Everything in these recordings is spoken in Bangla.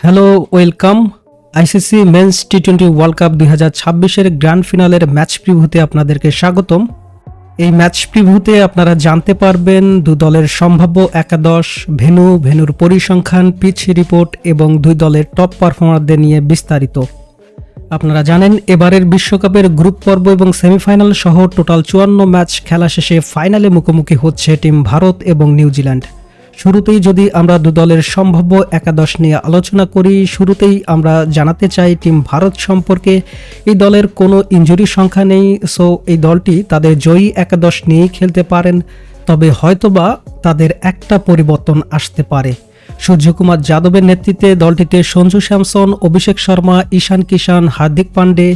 Hello, welcome. আইসিসি মেন্স টি-20 ওয়ার্ল্ড কাপ 2026-এর গ্র্যান্ড ফিনালের ম্যাচ প্রিভিউতে আপনাদেরকে স্বাগতম। এই ম্যাচ প্রিভিউতে আপনারা জানতে পারবেন দুই দলের সম্ভাব্য একাদশ, ভেন্যুর পরিসংখ্যান, পিচ রিপোর্ট এবং দুই দলের টপ পারফর্মারদের নিয়ে বিস্তারিত। আপনারা জানেন এবারের বিশ্বকাপের গ্রুপ পর্ব এবং সেমিফাইনাল সহ টোটাল 54 ম্যাচ খেলা শেষে ফাইনালে মুখোমুখি হচ্ছে টিম ভারত এবং নিউজিল্যান্ড। শুরুতেই যদি আমরা দু দলের সম্ভাব্য একাদশ নিয়ে আলোচনা করি, শুরুতেই আমরা জানাতে চাই টিম ভারত সম্পর্কে। এই দলের কোনো ইনজুরি সংখ্যা নেই, সো এই দলটি তাদের জয়ী একাদশ নিয়েই খেলতে পারেন। তবে হয়তোবা তাদের একটা পরিবর্তন আসতে পারে। সূর্যকুমার যাদবের নেতৃত্বে দলটিতে সঞ্জু স্যামসন, অভিষেক শর্মা, ঈশান কিষান, হার্দিক পান্ডে,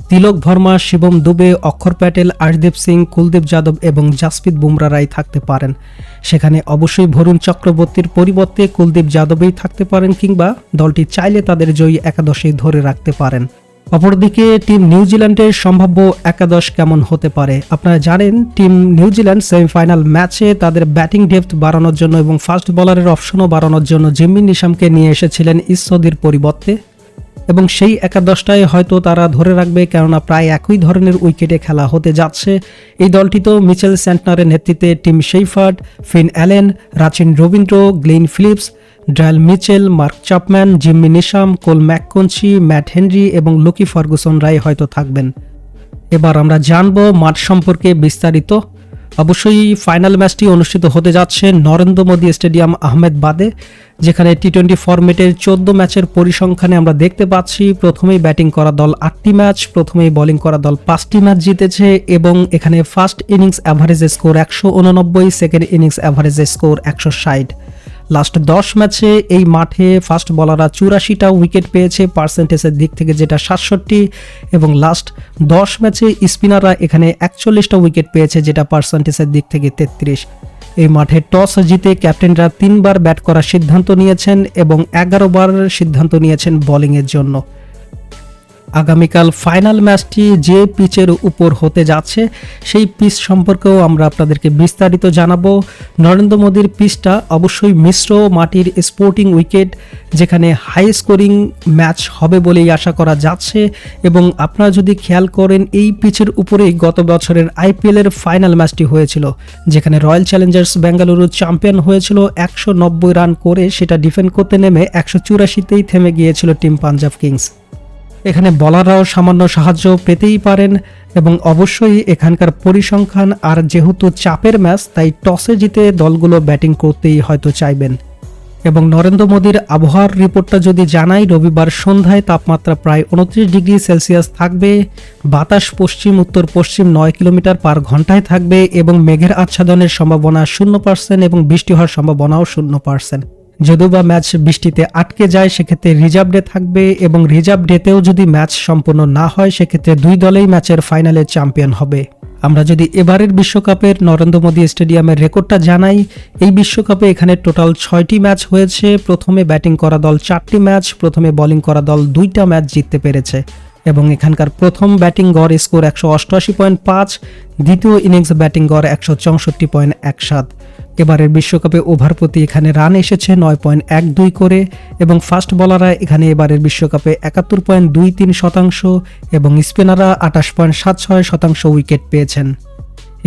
তিলক ভার্মা, শিবম দুবে, অক্ষর প্যাটেল, আর্শদীপ সিং, কুলদীপ যাদব এবং জাসপ্রীত বুমরারাই থাকতে পারেন। সেখানে অবশ্যই বরুণ চক্রবর্তীর পরিবর্তে কুলদীপ যাদবই থাকতে পারেন, কিংবা দলটি চাইলে তাদের জয়ী একাদশেই ধরে রাখতে পারেন। অপরদিকে টিম নিউজিল্যান্ডের সম্ভাব্য একাদশ কেমন হতে পারে? আপনারা জানেন টিম নিউজিল্যান্ড সেমিফাইনাল ম্যাচে তাদের ব্যাটিং ডেপথ বাড়ানোর জন্য এবং ফাস্ট বোলারের অপশনও বাড়ানোর জন্য জিম্মি নিশামকে নিয়ে এসেছিলেন ইসোদির পরিবর্তে, এবং সেই একাদশটাই হয়তো তারা ধরে রাখবে, কেননা প্রায় একই ধরনের উইকেটে খেলা হতে যাচ্ছে। এই দলটি তো মিচেল স্যান্টনারের নেতৃত্বে Tim Seifert, Finn Allen, Rachin Ravindra, Glenn Phillips, Daryl Mitchell, Mark Chapman, Jimmy Neesham, Cole McConchie, Matt Henry এবং লুকি ফার্গুসনরাই হয়তো থাকবেন। এবার আমরা জানব মাঠ সম্পর্কে বিস্তারিত। অবশ্যই ফাইনাল ম্যাচটি অনুষ্ঠিত হতে যাচ্ছে নরেন্দ্র মোদী স্টেডিয়াম আহমেদাবাদে, যেখানে টি-20 ফরম্যাটের 14 ম্যাচের পরিসংখ্যানে আমরা দেখতে পাচ্ছি প্রথমেই ব্যাটিং করা দল 8টি ম্যাচ, প্রথমেই বোলিং করা দল 5টি ম্যাচ জিতেছে, এবং এখানে first innings average score 189, second innings average score 160। Last 10 ম্যাচে এই মাঠে ফাস্ট বলাররা 84টা উইকেট পেয়েছে পার্সেন্টেজের দিক থেকে, যেটা 67, এবং লাস্ট 10 ম্যাচে স্পিনাররা এখানে 41টা উইকেট পেয়েছে, যেটা পার্সেন্টেজের দিক থেকে 33। এই মাঠে টস জিতে ক্যাপ্টেনরা 3বার ব্যাট করার সিদ্ধান্ত নিয়েছেন এবং 11 বার সিদ্ধান্ত নিয়েছেন বোলিংয়ের জন্য। আগামীকাল ফাইনাল ম্যাচটি যে পিচের উপর হতে যাচ্ছে সেই পিচ সম্পর্কেও আমরা আপনাদেরকে বিস্তারিত জানাবো। নরেন্দ্র মোদীর পিচটা অবশ্যই মিশ্র মাটির স্পোর্টিং উইকেট, যেখানে হাই স্কোরিং ম্যাচ হবে বলেই আশা করা যাচ্ছে। এবং আপনারা যদি খেয়াল করেন এই পিচের উপরেই গত বছরের আইপিএলের ফাইনাল ম্যাচটি হয়েছিল, যেখানে রয়্যাল চ্যালেঞ্জার্স বেঙ্গালুরু চ্যাম্পিয়ন হয়েছিল 190 রান করে। সেটা ডিফেন্ড করতে নেমে 184তেই থেমে গিয়েছিল টিম পাঞ্জাব কিংস। এখানে বলাররাও সামান্য সাহায্য পেতেই পারেন, এবং অবশ্যই এখানকার পরিসংখ্যান আর যেহেতু চাপের ম্যাচ, তাই টসে জিতে দলগুলো ব্যাটিং করতেই হয়তো চাইবেন। এবং নরেন্দ্র মোদীর আবহাওয়ার রিপোর্টটা যদি জানাই, রবিবার সন্ধ্যায় তাপমাত্রা প্রায় 29 ডিগ্রি সেলসিয়াস থাকবে, বাতাস পশ্চিম উত্তর পশ্চিম 9 কিলোমিটার পার ঘন্টায় থাকবে, এবং মেঘের আচ্ছাদনের সম্ভাবনা 0% এবং বৃষ্টি হওয়ার সম্ভাবনাও 0%। যদিও বা ম্যাচ বৃষ্টিতে আটকে যায় সেক্ষেত্রে রিজার্ভ ডে থাকবে, এবং রিজার্ভ ডেতেও যদি ম্যাচ সম্পূর্ণ না হয় সেক্ষেত্রে দুই দলেই ম্যাচের ফাইনালে চ্যাম্পিয়ন হবে। আমরা যদি এবারের বিশ্বকাপের নরেন্দ্র মোদী স্টেডিয়ামের রেকর্ডটা জানাই, এই বিশ্বকাপে এখানে টোটাল 6টি ম্যাচ হয়েছে। প্রথমে ব্যাটিং করা দল 4টি ম্যাচ, প্রথমে বোলিং করা দল 2টা ম্যাচ জিততে পেরেছে, এবং এখানকার প্রথম ব্যাটিং গড় স্কোর 188.5, দ্বিতীয় ইনিংস ব্যাটিং গড় 164.17। এবারের বিশ্বকাপে ওভার প্রতি এখানে রান এসেছে 9.12 করে, এবং ফাস্ট বলাররা এখানে এবারের বিশ্বকাপে 71.23% এবং স্পিনাররা 28.76% উইকেট পেয়েছেন।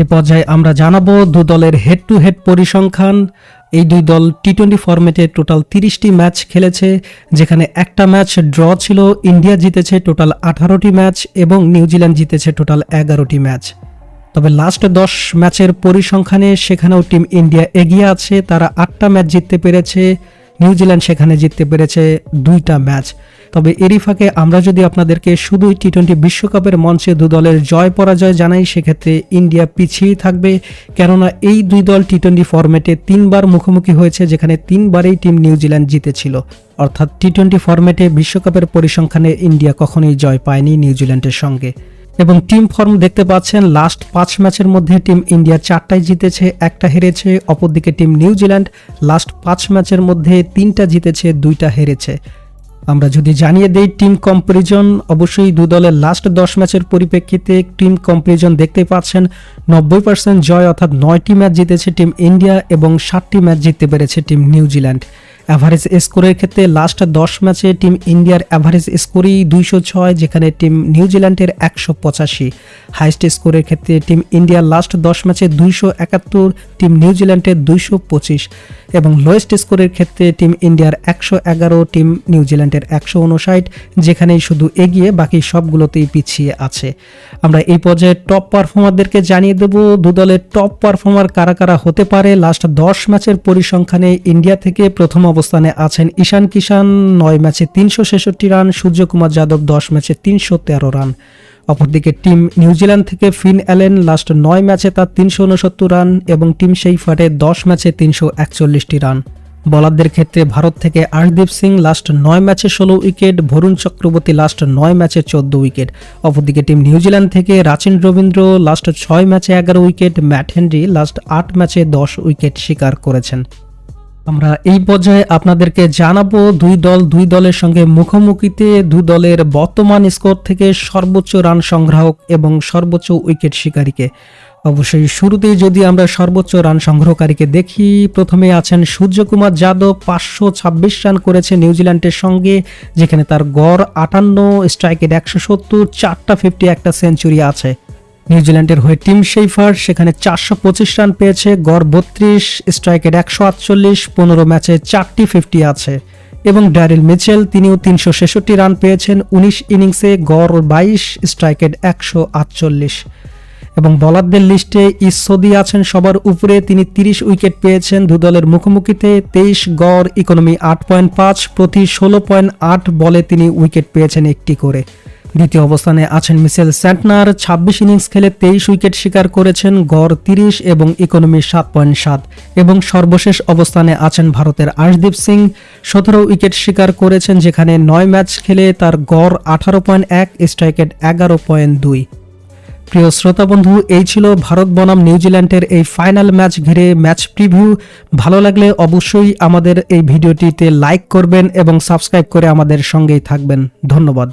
এ পর্যায়ে আমরা জানাবো দু দলের হেড টু হেড পরিসংখ্যান। এই দুই দল টি-20 ফরম্যাটে টোটাল 30টি ম্যাচ খেলেছে, যেখানে একটা ম্যাচ ড্র ছিল। ইন্ডিয়া জিতেছে টোটাল 18টি ম্যাচ এবং নিউজিল্যান্ড জিতেছে টোটাল 11টি ম্যাচ। তবে লাস্ট 10 ম্যাচের পরিসংখ্যানে সেখানেও টিম ইন্ডিয়া এগিয়ে আছে, তারা 8টা ম্যাচ জিততে পেরেছে, নিউজিল্যান্ড সেখানে জিততে পেরেছে 2টা ম্যাচ। তবে এরই ফাঁকে আমরা যদি আপনাদেরকে শুধুই টি-20 বিশ্বকাপের মঞ্চে দু দলের জয় পরাজয় জানাই, সেক্ষেত্রে ইন্ডিয়া পিছিয়ে থাকবে, কেননা এই দুই দল টি-20 ফরম্যাটে 3বার মুখোমুখি হয়েছে, যেখানে 3বারেই টিম নিউজিল্যান্ড জিতেছিল। অর্থাৎ টি-20 ফরম্যাটে বিশ্বকাপের পরিসংখ্যানে ইন্ডিয়া কখনোই জয় পায়নি নিউজিল্যান্ডের সঙ্গে। এবং টিম ফর্ম দেখতে পাচ্ছেন, লাস্ট 5 ম্যাচের মধ্যে টিম ইন্ডিয়া 4টাই জিতেছে, 1টা হেরেছে। অপরদিকে টিম নিউজিল্যান্ড লাস্ট 5 ম্যাচের মধ্যে 3টা জিতেছে, 2টা হেরেছে। আমরা যদি জানিয়ে দেই টিম কম্পারিজন, অবশ্যই দু দলের লাস্ট 10 ম্যাচের পরিপ্রেক্ষিতে টিম কম্পারিজন দেখতে পাচ্ছেন 90% জয়, অর্থাৎ 9টি ম্যাচ জিতেছে টিম ইন্ডিয়া এবং 7টি ম্যাচ জিততে পেরেছে টিম নিউজিল্যান্ড। অ্যাভারেজ স্কোরের ক্ষেত্রে লাস্ট 10 ম্যাচে টিম ইন্ডিয়ার অ্যাভারেজ স্কোরই 206, যেখানে টিম নিউজিল্যান্ডের 185। হাইস্ট স্কোরের ক্ষেত্রে টিম ইন্ডিয়ার লাস্ট 10 ম্যাচে 271, টিম নিউজিল্যান্ডের 225 এবং লোয়েস্ট স্কোরের ক্ষেত্রে টিম ইন্ডিয়ার 111, টিম নিউজিল্যান্ডের 159, যেখানেই শুধু এগিয়ে, বাকি সবগুলোতেই পিছিয়ে আছে। আমরা এই পর্যায়ে টপ পারফর্মারদেরকে জানিয়ে দেব দু দলের টপ পারফর্মার কারা কারা হতে পারে। লাস্ট 10 ম্যাচের পরিসংখ্যানে ইন্ডিয়া থেকে প্রথম অবস্থানে আছেন ঈশান কিষান, 9 ম্যাচে 366 রান, সূর্যকুমার যাদব 10 ম্যাচে 313 রান। অপরদিকে টিম নিউজিল্যান্ড থেকে ফিন অ্যালেন লাস্ট 9 ম্যাচে তার 369 রান এবং টিম শেফার্ডের 10 ম্যাচে 341টি রান। বোলারদের ক্ষেত্রে ভারত থেকে আর্শদীপ সিং লাস্ট 9 ম্যাচে 16 উইকেট, বরুণ চক্রবর্তী লাস্ট 9 ম্যাচে 14 উইকেট। অপরদিকে টিম নিউজিল্যান্ড থেকে রাচিন রবীন্দ্র লাস্ট 6 ম্যাচে 11 উইকেট, ম্যাট হেনরি লাস্ট 8 ম্যাচে 10 উইকেট শিকার করেছেন। আমরা এই পর্যায়ে আপনাদেরকে জানাবো দুই দলের সঙ্গে মুখোমুখিতে দু দলের বর্তমান স্কোর থেকে সর্বোচ্চ রান সংগ্রাহক এবং সর্বোচ্চ উইকেট শিকারীকে। অবশ্যই শুরুতেই যদি আমরা সর্বোচ্চ রান সংগ্রহকারীকে দেখি, প্রথমে আছেন সূর্যকুমার যাদব, 526 রান করেছে নিউজিল্যান্ডের সঙ্গে, যেখানে তার গড় 58, স্ট্রাইকের 170, 4টা 50, একটা সেঞ্চুরি আছে। নিউজিল্যান্ডের হয়ে টিম শেফার সেখানে 425 রান পেয়েছে, গড় 32, স্ট্রাইকের 148, 15 ম্যাচে 4টি 50 আছে। এবং ড্যারিল মিচেল, তিনিও 366 রান পেয়েছেন 19 ইনিংসে, গড় 22, স্ট্রাইকের 148। এবং বোলারদের লিস্টে ইসোদি আছেন সবার উপরে, তিনি 30 উইকেট পেয়েছেন দু দলের মুখোমুখিতে, 23 গড়, ইকোনমি 8.5, প্রতি 16.8 বলে তিনি উইকেট পেয়েছেন একটি করে। দ্বিতীয় অবস্থানে আছেন মিচেল স্যান্টনার, 26 ইনিংস খেলে 23 উইকেট শিকার করেছেন, গড় 30 এবং ইকোনমি 7.7। এবং সর্বশেষ অবস্থানে আছেন ভারতের আর্শদীপ সিং, 17 উইকেট শিকার করেছেন, যেখানে 9 ম্যাচ খেলে তার গড় 18.1, স্ট্রাইকের 11.2। প্রিয় শ্রোতা বন্ধু, এই ছিল ভারত বনাম নিউজিল্যান্ডের এই ফাইনাল ম্যাচ ঘিরে ম্যাচ প্রিভিউ। ভালো লাগলে অবশ্যই আমাদের এই ভিডিওটিতে লাইক করবেন এবং সাবস্ক্রাইব করে আমাদের সঙ্গেই থাকবেন। ধন্যবাদ।